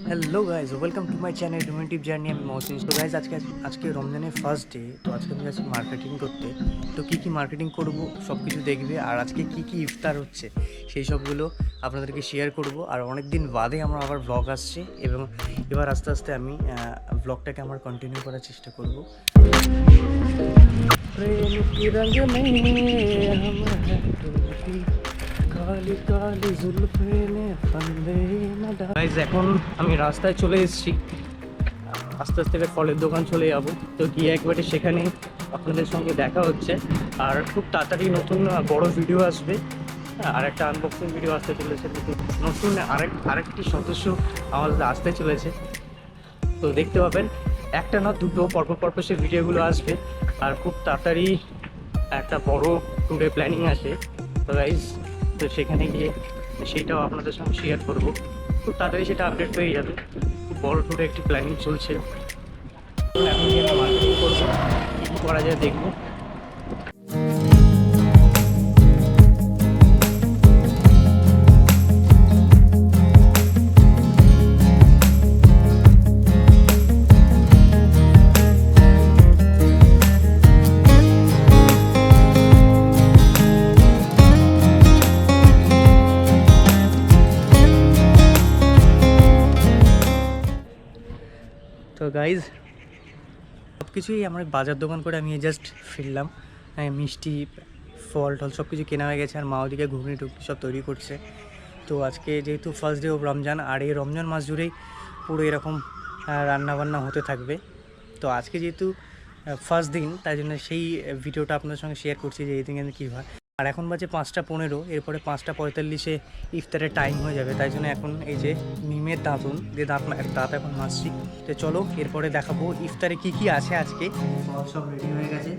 Hello guys, welcome to my channel রিমেন্টিভ journey. আমি মহসিন। তো গাইজ আজকে রমজানের ফার্স্ট ডে। তো আজকে আমি যাচ্ছি মার্কেটিং করতে। তো কী মার্কেটিং করব সব কিছু দেখবে, আর আজকে কী ইফতার হচ্ছে সেই সবগুলো আপনাদেরকে শেয়ার করব। আর অনেক দিন বাদে আমার আবার ব্লগ আসছে, এবং এবার আস্তে আস্তে আমি ব্লগটাকে আমার কন্টিনিউ করার চেষ্টা করব। এখন আমি রাস্তায় চলে এসেছি, আস্তে আস্তে ফলের দোকান চলে যাবো। তো গিয়ে একবারে সেখানে আপনাদের সঙ্গে দেখা হচ্ছে। আর খুব তাড়াতাড়ি নতুন বড় ভিডিও আসবে, আর একটা আনবক্সিং ভিডিও আসতে চলেছে। নতুন আরেকটি সদস্য আমাদের আসতে চলেছে, তো দেখতে পাবেন। একটা না দুটো পরপর সেই ভিডিওগুলো আসবে। আর খুব তাড়াতাড়ি একটা বড় ট্যুরে প্ল্যানিং আছে। তো গাইজ, তো সেখানে গিয়ে সেইটাও আপনাদের সঙ্গে শেয়ার করবো। খুব তাড়াতাড়ি সেটা আপডেট পেয়ে যাবে। খুব বড় ট্যুরে একটি প্ল্যানিং চলছে। এখন গিয়ে আমরা মার্কেটিং করবো, কী করা যায় দেখবো। তো গাইজ, সব কিছুই আমার বাজার দোকান করে আমি জাস্ট ফিরলাম। মিষ্টি, ফল টল সব কিছু কেনা হয়ে গেছে, আর মা ওদিকে ঘুগনি টুগনি সব তৈরি করছে। তো আজকে যেহেতু ফার্স্ট ডে অফ রমজান, আর এই রমজান মাস জুড়েই পুরো এরকম রান্নাবান্না হতে থাকবে। তো আজকে যেহেতু ফার্স্ট দিন, তাই জন্য সেই ভিডিওটা আপনাদের সঙ্গে শেয়ার করছি যে এই দিন কী হয়। আর এখন বাজে 5:15, এরপরে 5:45 ইফতারের টাইম হয়ে যাবে। তাই জন্য এখন এই যে নিমের দাঁতন দিয়ে দাঁত এখন মাজছি। তো চলো এরপরে দেখাবো ইফতারে কি আছে আজকে। সব রেডি হয়ে গেছে,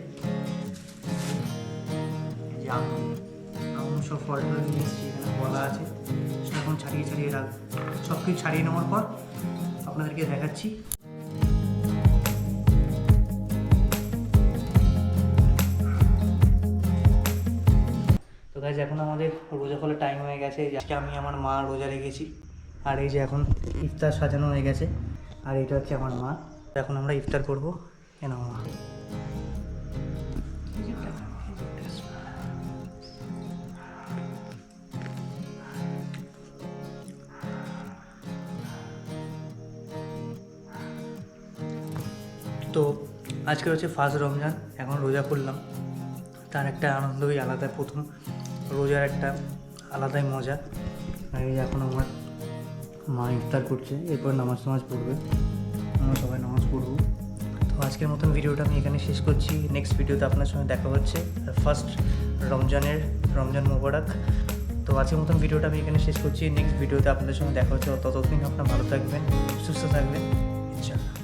আম সব ফল টল নিয়ে এসেছি, এখানে বলা আছে। এখন ছাড়িয়ে রাখ, সব কিছু ছাড়িয়ে নেওয়ার পর আপনাদেরকে দেখাচ্ছি। তো গাইজ, এখন আমাদের রোজা ফলের টাইম হয়ে গেছে। আজকে আমি আমার মা রোজা রেখেছি, আর এই যে এখন ইফতার সাজানো হয়ে গেছে। আর এটা হচ্ছে আমার মা। এখন আমরা ইফতার করবো। কেন মা, তো আজকে হচ্ছে ফার্স্ট রমজান, এখন রোজা করলাম। তার একটা আনন্দই আলাদা, প্রথম রোজার একটা আলাদাই মজা। আর এই এখন আমার মা ইফতার করছে, এরপর নামাজ পড়বে, আমরা সবাই নামাজ পড়বো। তো আজকের মতন ভিডিওটা আমি এখানে শেষ করছি। নেক্সট ভিডিওতে আপনার সঙ্গে দেখা হচ্ছে। ফার্স্ট রমজান মোবারক। তো আজকের মতন ভিডিওটা আমি এখানে শেষ করছি। নেক্সট ভিডিওতে আপনাদের সঙ্গে দেখা হচ্ছে। ততদিন আপনারা ভালো থাকবেন, সুস্থ থাকবেন, ইনশাআল্লাহ।